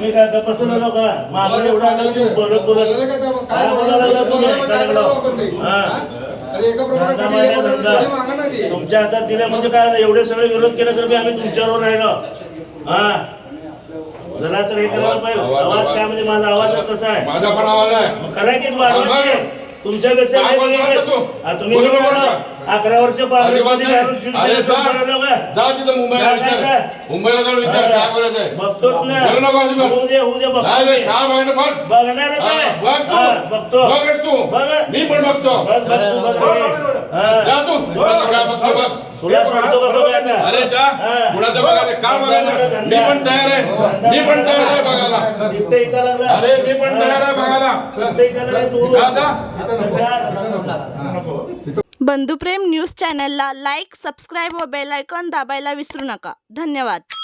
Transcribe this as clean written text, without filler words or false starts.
तुम्ही काय बसवलं का माझं एवढा बोलत बोलत काय बोलायला लागला तुम्ही तुमच्या हातात दिलं म्हणजे काय एवढे सगळे विरोध केले तर आम्ही तुमच्यावर राहिलो हा जरा तर हे करायला पाहिजे आवाज काय म्हणजे माझा आवाज कसा आहे माझा पण आवाज आहे खरा की वाढवा तुमच्यापेक्षा तुम्ही 11 वर्ष मुंबईला जाऊन विचार काय बोलायचंय बघतोच ना बघणारच आहे बघतो तू मी पण बघतो जा तू तुला सांगतो का बघ आता अरे जा कुणाचं बघायचं का बघायचं मी पण तयार आहे बघायला अरे मी पण तयार आहे बघायला बंधुप्रेम न्यूज चॅनलला लाईक, सबस्क्राईब व बेल आयकॉन दाबायला विसरू नका. धन्यवाद.